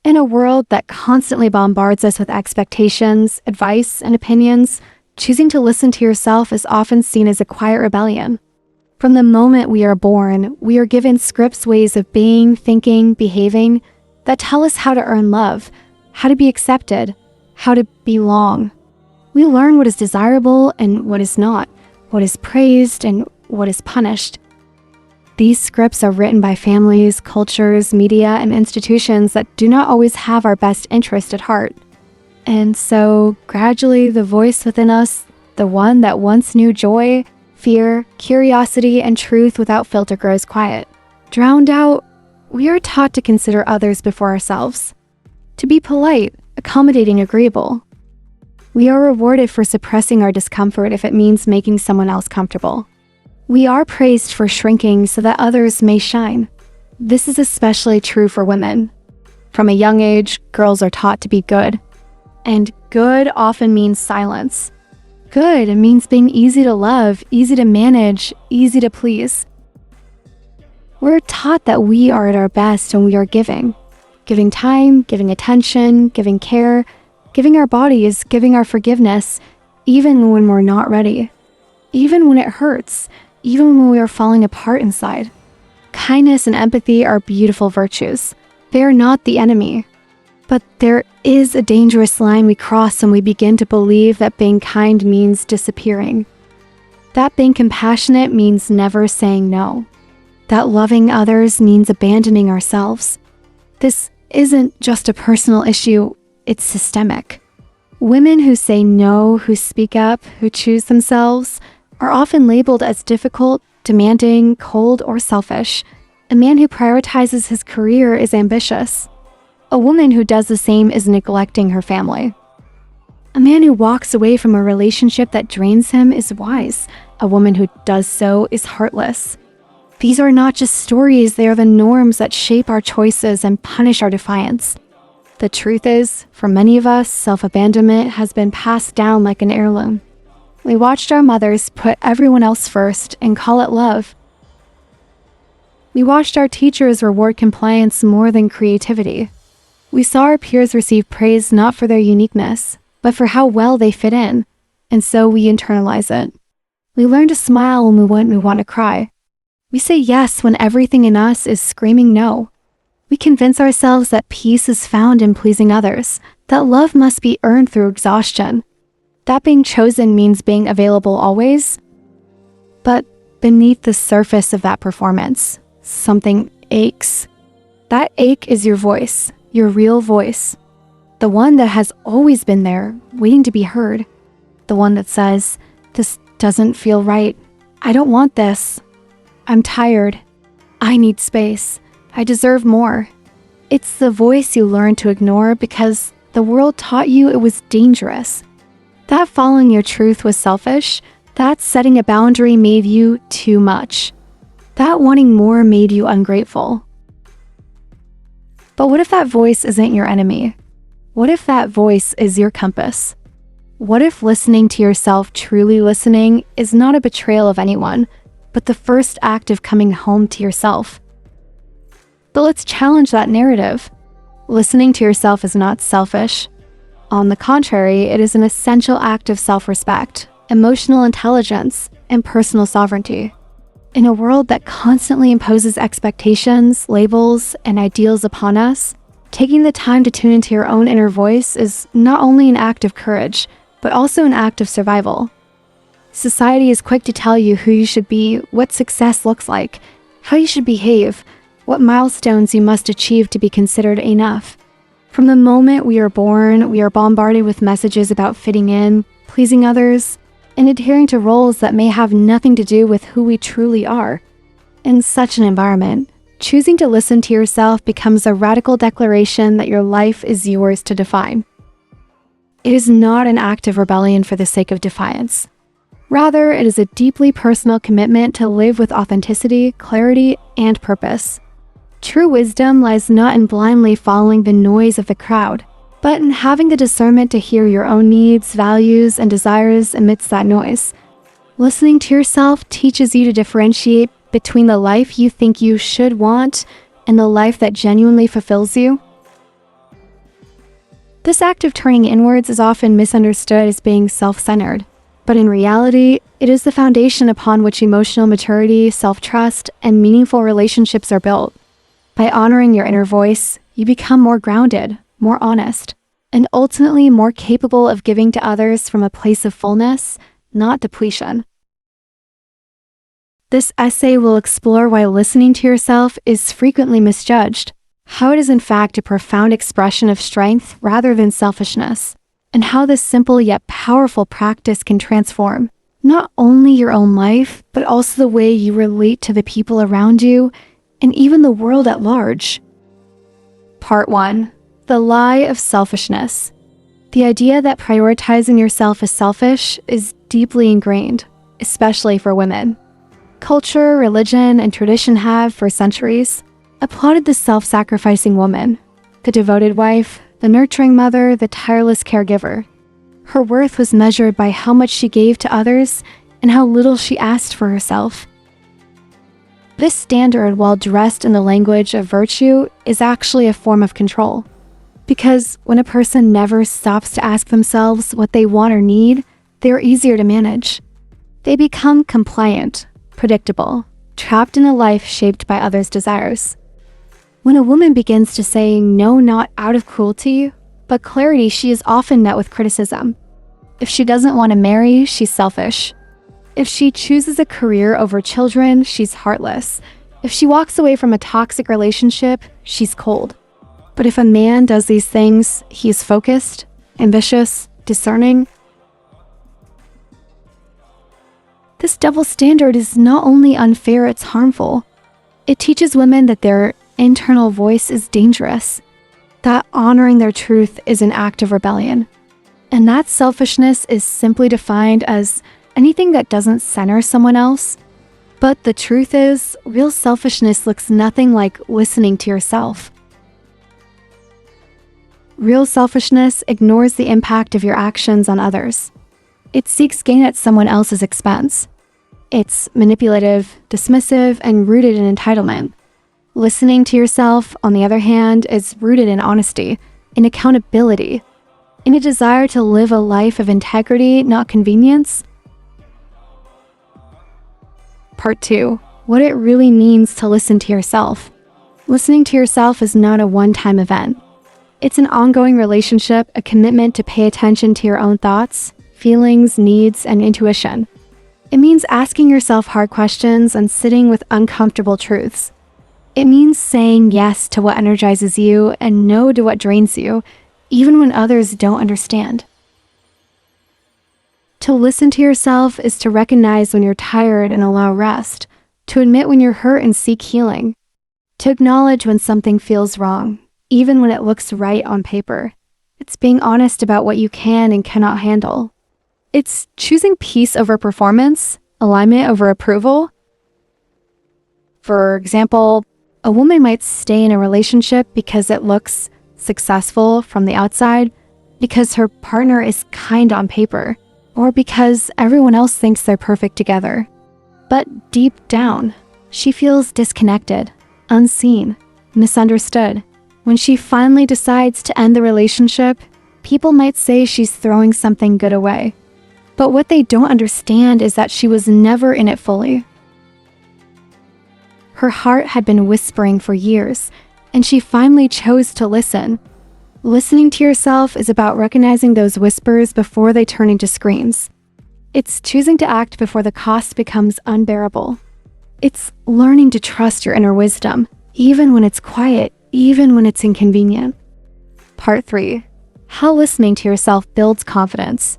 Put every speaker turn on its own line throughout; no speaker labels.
In a world that constantly bombards us with expectations, advice, and opinions, choosing to listen to yourself is often seen as a quiet rebellion. From the moment we are born, we are given scripts, ways of being, thinking, behaving that tell us how to earn love, how to be accepted, how to belong. We learn what is desirable and what is not, what is praised and what is punished. These scripts are written by families, cultures, media, and institutions that do not always have our best interest at heart. And so, gradually, the voice within us, the one that once knew joy, fear, curiosity, and truth without filter, grows quiet. Drowned out, we are taught to consider others before ourselves, to be polite, accommodating, agreeable. We are rewarded for suppressing our discomfort if it means making someone else comfortable. We are praised for shrinking so that others may shine. This is especially true for women. From a young age, girls are taught to be good. And good often means silence. Good means being easy to love, easy to manage, easy to please. We're taught that we are at our best when we are giving. Giving time, giving attention, giving care, giving our bodies, giving our forgiveness, even when we're not ready. Even when it hurts. Even when we are falling apart inside. Kindness and empathy are beautiful virtues. They are not the enemy. But there is a dangerous line we cross when we begin to believe that being kind means disappearing. That being compassionate means never saying no. That loving others means abandoning ourselves. This isn't just a personal issue, it's systemic. Women who say no, who speak up, who choose themselves, are often labeled as difficult, demanding, cold, or selfish. A man who prioritizes his career is ambitious. A woman who does the same is neglecting her family. A man who walks away from a relationship that drains him is wise. A woman who does so is heartless. These are not just stories, they are the norms that shape our choices and punish our defiance. The truth is, for many of us, self-abandonment has been passed down like an heirloom. We watched our mothers put everyone else first and call it love. We watched our teachers reward compliance more than creativity. We saw our peers receive praise not for their uniqueness, but for how well they fit in, and so we internalize it. We learn to smile when we want to cry. We say yes when everything in us is screaming no. We convince ourselves that peace is found in pleasing others, that love must be earned through exhaustion. That being chosen means being available always. But beneath the surface of that performance, something aches. That ache is your voice, your real voice. The one that has always been there, waiting to be heard. The one that says, "This doesn't feel right. I don't want this. I'm tired. I need space. I deserve more." It's the voice you learn to ignore because the world taught you it was dangerous. That following your truth was selfish. That setting a boundary made you too much. That wanting more made you ungrateful. But what if that voice isn't your enemy? What if that voice is your compass? What if listening to yourself, truly listening, is not a betrayal of anyone, but the first act of coming home to yourself? But let's challenge that narrative. Listening to yourself is not selfish. On the contrary, it is an essential act of self-respect, emotional intelligence, and personal sovereignty. In a world that constantly imposes expectations, labels, and ideals upon us, taking the time to tune into your own inner voice is not only an act of courage, but also an act of survival. Society is quick to tell you who you should be, what success looks like, how you should behave, what milestones you must achieve to be considered enough. From the moment we are born, we are bombarded with messages about fitting in, pleasing others, and adhering to roles that may have nothing to do with who we truly are. In such an environment, choosing to listen to yourself becomes a radical declaration that your life is yours to define. It is not an act of rebellion for the sake of defiance. Rather, it is a deeply personal commitment to live with authenticity, clarity, and purpose. True wisdom lies not in blindly following the noise of the crowd, but in having the discernment to hear your own needs, values, and desires amidst that noise. Listening to yourself teaches you to differentiate between the life you think you should want and the life that genuinely fulfills you. This act of turning inwards is often misunderstood as being self-centered, but in reality, it is the foundation upon which emotional maturity, self-trust, and meaningful relationships are built. By honoring your inner voice, you become more grounded, more honest, and ultimately more capable of giving to others from a place of fullness, not depletion. This essay will explore why listening to yourself is frequently misjudged, how it is in fact a profound expression of strength rather than selfishness, and how this simple yet powerful practice can transform not only your own life, but also the way you relate to the people around you and even the world at large. Part 1. The lie of selfishness. The idea that prioritizing yourself is selfish is deeply ingrained, especially for women. Culture, religion, and tradition have, for centuries, applauded the self-sacrificing woman, the devoted wife, the nurturing mother, the tireless caregiver. Her worth was measured by how much she gave to others and how little she asked for herself. This standard, while dressed in the language of virtue, is actually a form of control. Because when a person never stops to ask themselves what they want or need, they are easier to manage. They become compliant, predictable, trapped in a life shaped by others' desires. When a woman begins to say no not out of cruelty, but clarity, she is often met with criticism. If she doesn't want to marry, she's selfish. If she chooses a career over children, she's heartless. If she walks away from a toxic relationship, she's cold. But if a man does these things, he is focused, ambitious, discerning. This double standard is not only unfair, it's harmful. It teaches women that their internal voice is dangerous, that honoring their truth is an act of rebellion, and that selfishness is simply defined as anything that doesn't center someone else. But the truth is, real selfishness looks nothing like listening to yourself. Real selfishness ignores the impact of your actions on others. It seeks gain at someone else's expense. It's manipulative, dismissive, and rooted in entitlement. Listening to yourself, on the other hand, is rooted in honesty, in accountability, in a desire to live a life of integrity, not convenience. Part 2. What it really means to listen to yourself. Listening to yourself is not a one-time event. It's an ongoing relationship, a commitment to pay attention to your own thoughts, feelings, needs, and intuition. It means asking yourself hard questions and sitting with uncomfortable truths. It means saying yes to what energizes you and no to what drains you, even when others don't understand. To listen to yourself is to recognize when you're tired and allow rest, to admit when you're hurt and seek healing, to acknowledge when something feels wrong, even when it looks right on paper. It's being honest about what you can and cannot handle. It's choosing peace over performance, alignment over approval. For example, a woman might stay in a relationship because it looks successful from the outside, because her partner is kind on paper, or because everyone else thinks they're perfect together. But deep down, she feels disconnected, unseen, misunderstood. When she finally decides to end the relationship, people might say she's throwing something good away. But what they don't understand is that she was never in it fully. Her heart had been whispering for years, and she finally chose to listen. Listening to yourself is about recognizing those whispers before they turn into screams. It's choosing to act before the cost becomes unbearable. It's learning to trust your inner wisdom, even when it's quiet, even when it's inconvenient. Part 3. How listening to yourself builds confidence.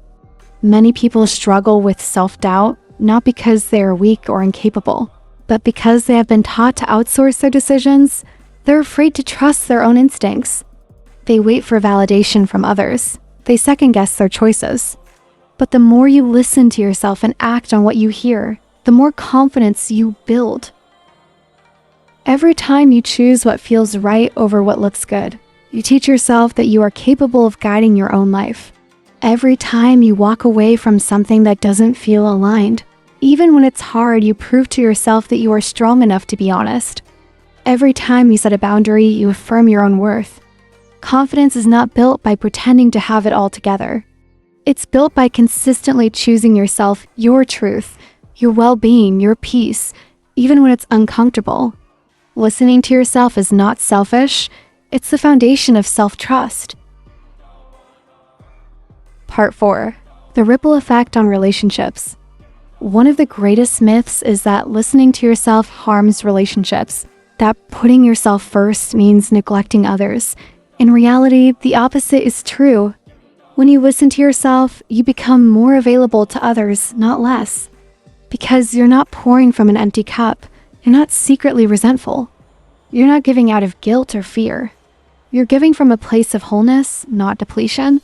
Many people struggle with self-doubt, not because they are weak or incapable, but because they have been taught to outsource their decisions. They're afraid to trust their own instincts. They wait for validation from others. They second-guess their choices. But the more you listen to yourself and act on what you hear, the more confidence you build. Every time you choose what feels right over what looks good, you teach yourself that you are capable of guiding your own life. Every time you walk away from something that doesn't feel aligned, even when it's hard, you prove to yourself that you are strong enough to be honest. Every time you set a boundary, you affirm your own worth. Confidence is not built by pretending to have it all together. It's built by consistently choosing yourself, your truth, your well-being, your peace, even when it's uncomfortable. Listening to yourself is not selfish, it's the foundation of self-trust. Part 4. The ripple effect on relationships. One of the greatest myths is that listening to yourself harms relationships, that putting yourself first means neglecting others. In reality, the opposite is true. When you listen to yourself, you become more available to others, not less. Because you're not pouring from an empty cup, you're not secretly resentful. You're not giving out of guilt or fear. You're giving from a place of wholeness, not depletion.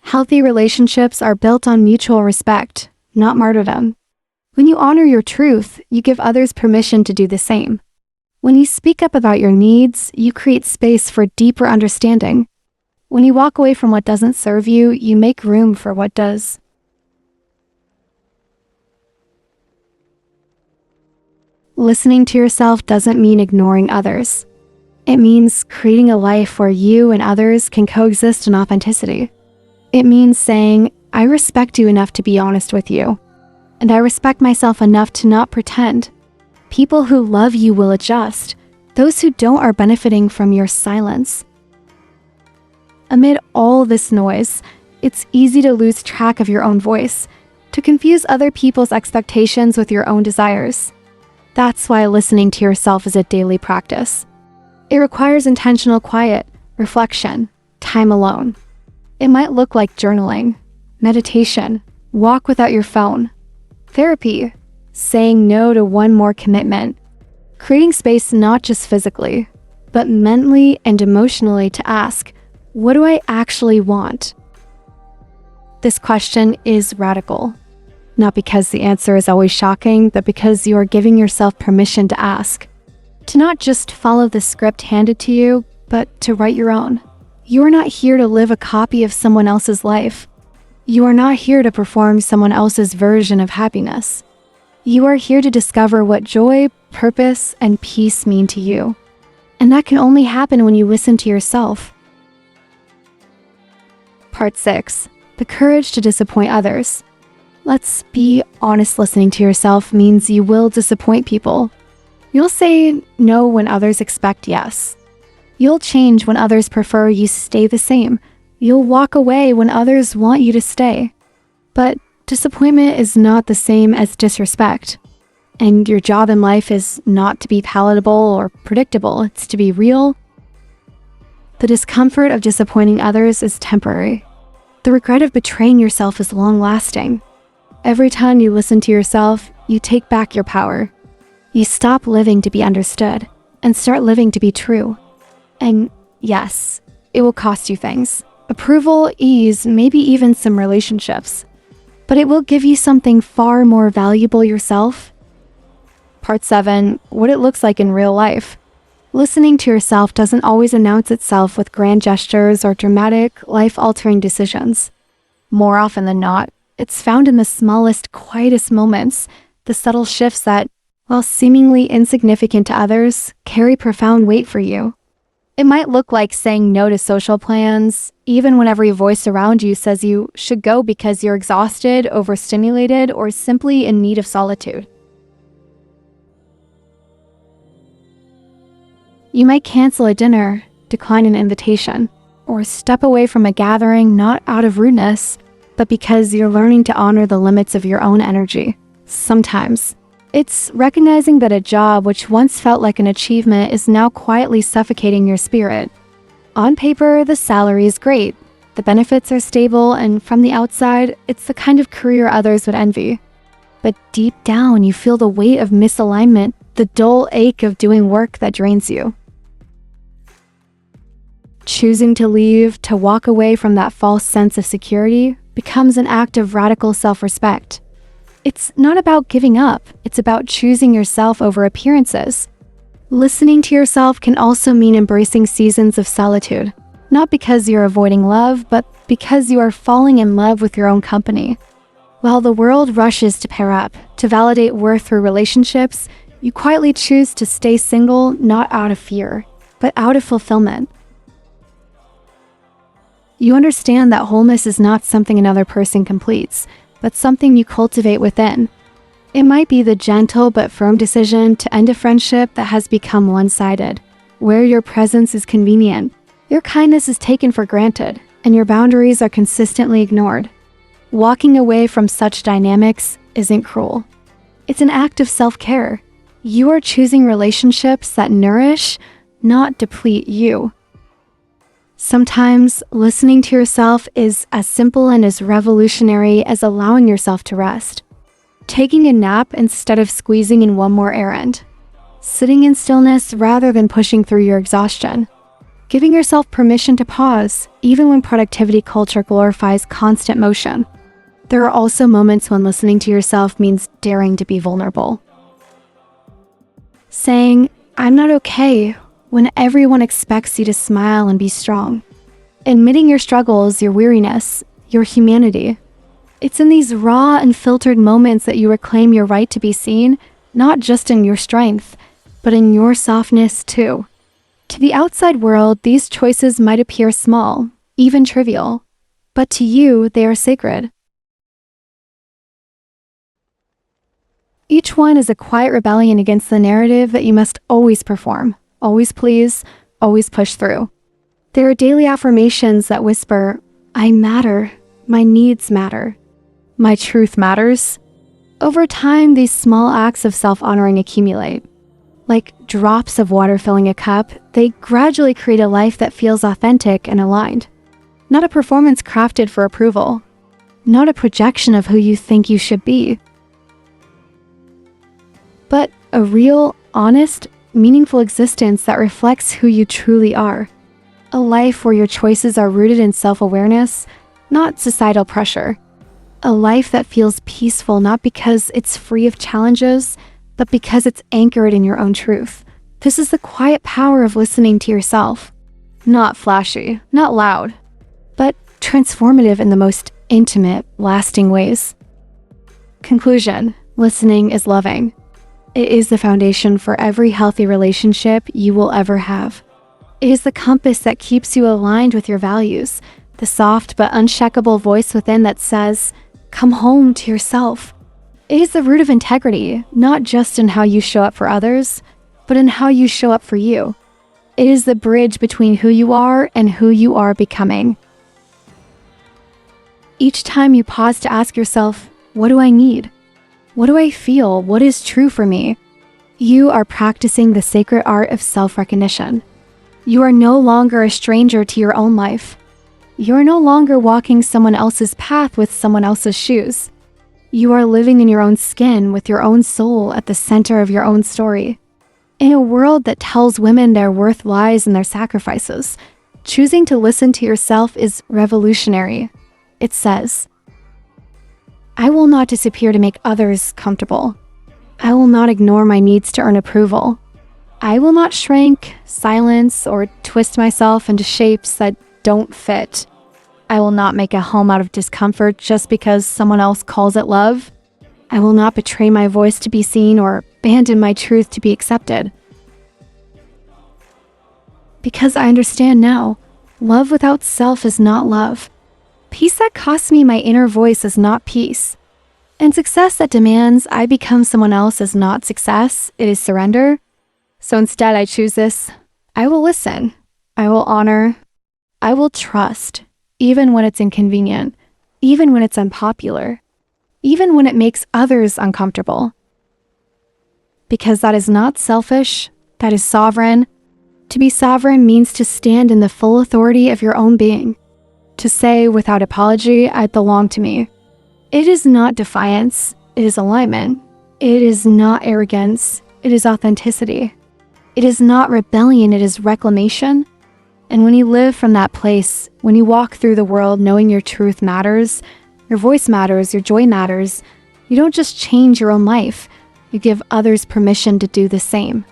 Healthy relationships are built on mutual respect, not martyrdom. When you honor your truth, you give others permission to do the same. When you speak up about your needs, you create space for deeper understanding. When you walk away from what doesn't serve you, you make room for what does. Listening to yourself doesn't mean ignoring others. It means creating a life where you and others can coexist in authenticity. It means saying, I respect you enough to be honest with you, and I respect myself enough to not pretend. People who love you will adjust. Those who don't are benefiting from your silence. Amid all this noise, it's easy to lose track of your own voice, to confuse other people's expectations with your own desires. That's why listening to yourself is a daily practice. It requires intentional quiet, reflection, time alone. It might look like journaling, meditation, walk without your phone, therapy, saying no to one more commitment, creating space not just physically, but mentally and emotionally to ask, what do I actually want? This question is radical. Not because the answer is always shocking, but because you are giving yourself permission to ask. To not just follow the script handed to you, but to write your own. You are not here to live a copy of someone else's life. You are not here to perform someone else's version of happiness. You are here to discover what joy, purpose, and peace mean to you. And that can only happen when you listen to yourself. Part 6. The courage to disappoint others. Let's be honest, listening to yourself means you will disappoint people. You'll say no when others expect yes. You'll change when others prefer you stay the same. You'll walk away when others want you to stay. But disappointment is not the same as disrespect. And your job in life is not to be palatable or predictable, it's to be real. The discomfort of disappointing others is temporary. The regret of betraying yourself is long-lasting. Every time you listen to yourself, you take back your power. You stop living to be understood and start living to be true. And yes, it will cost you things. Approval, ease, maybe even some relationships. But it will give you something far more valuable yourself. Part 7. What it looks like in real life. Listening to yourself doesn't always announce itself with grand gestures or dramatic, life-altering decisions. More often than not, it's found in the smallest, quietest moments, the subtle shifts that, while seemingly insignificant to others, carry profound weight for you. It might look like saying no to social plans, even when every voice around you says you should go because you're exhausted, overstimulated, or simply in need of solitude. You might cancel a dinner, decline an invitation, or step away from a gathering not out of rudeness, but because you're learning to honor the limits of your own energy. Sometimes, it's recognizing that a job which once felt like an achievement is now quietly suffocating your spirit. On paper, the salary is great, the benefits are stable, and from the outside, it's the kind of career others would envy. But deep down, you feel the weight of misalignment, the dull ache of doing work that drains you. Choosing to leave, to walk away from that false sense of security, becomes an act of radical self-respect. It's not about giving up, it's about choosing yourself over appearances. Listening to yourself can also mean embracing seasons of solitude, not because you're avoiding love, but because you are falling in love with your own company. While the world rushes to pair up, to validate worth through relationships, you quietly choose to stay single, not out of fear, but out of fulfillment. You understand that wholeness is not something another person completes, but something you cultivate within. It might be the gentle but firm decision to end a friendship that has become one-sided, where your presence is convenient, your kindness is taken for granted, and your boundaries are consistently ignored. Walking away from such dynamics isn't cruel. It's an act of self-care. You are choosing relationships that nourish, not deplete you. Sometimes listening to yourself is as simple and as revolutionary as allowing yourself to rest. Taking a nap instead of squeezing in one more errand. Sitting in stillness rather than pushing through your exhaustion. Giving yourself permission to pause, even when productivity culture glorifies constant motion. There are also moments when listening to yourself means daring to be vulnerable. Saying, "I'm not okay," when everyone expects you to smile and be strong. Admitting your struggles, your weariness, your humanity. It's in these raw and filtered moments that you reclaim your right to be seen, not just in your strength, but in your softness too. To the outside world, these choices might appear small, even trivial, but to you, they are sacred. Each one is a quiet rebellion against the narrative that you must always perform, always please, always push through. There are daily affirmations that whisper, "I matter, my needs matter, my truth matters." Over time, these small acts of self-honoring accumulate. Like drops of water filling a cup, they gradually create a life that feels authentic and aligned. Not a performance crafted for approval. Not a projection of who you think you should be. But a real, honest, meaningful existence that reflects who you truly are. A life where your choices are rooted in self-awareness, not societal pressure. A life that feels peaceful not because it's free of challenges, but because it's anchored in your own truth. This is the quiet power of listening to yourself. Not flashy, not loud, but transformative in the most intimate, lasting ways. Conclusion: listening is loving. It is the foundation for every healthy relationship you will ever have. It is the compass that keeps you aligned with your values, the soft but unshakable voice within that says, "Come home to yourself." It is the root of integrity, not just in how you show up for others, but in how you show up for you. It is the bridge between who you are and who you are becoming. Each time you pause to ask yourself, "What do I need? What do I feel? What is true for me?" you are practicing the sacred art of self-recognition. You are no longer a stranger to your own life. You are no longer walking someone else's path with someone else's shoes. You are living in your own skin with your own soul at the center of your own story. In a world that tells women their worth lies in their sacrifices, choosing to listen to yourself is revolutionary. It says, "I will not disappear to make others comfortable. I will not ignore my needs to earn approval. I will not shrink, silence, or twist myself into shapes that don't fit. I will not make a home out of discomfort just because someone else calls it love. I will not betray my voice to be seen or abandon my truth to be accepted." Because I understand now, love without self is not love. Peace that costs me my inner voice is not peace. And success that demands I become someone else is not success, it is surrender. So instead I choose this. I will listen. I will honor. I will trust, even when it's inconvenient, even when it's unpopular, even when it makes others uncomfortable. Because that is not selfish, that is sovereign. To be sovereign means to stand in the full authority of your own being. To say without apology, "I belong to me." It is not defiance, it is alignment. It is not arrogance, it is authenticity. It is not rebellion, it is reclamation. And when you live from that place, when you walk through the world knowing your truth matters, your voice matters, your joy matters, you don't just change your own life, you give others permission to do the same.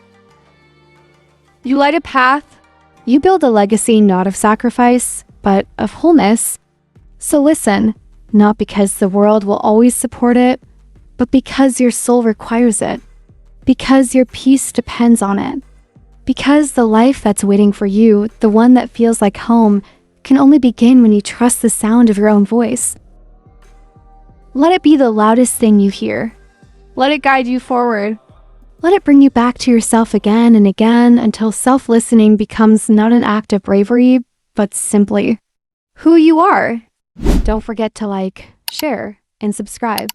You light a path, you build a legacy not of sacrifice, but of wholeness. So listen, not because the world will always support it, but because your soul requires it, because your peace depends on it, Because the life that's waiting for you, the one that feels like home, can only begin when you trust the sound of your own voice. Let it be the loudest thing you hear. Let it guide you forward. Let it bring you back to yourself again and again until self-listening becomes not an act of bravery, but simply who you are. Don't forget to like, share, and subscribe.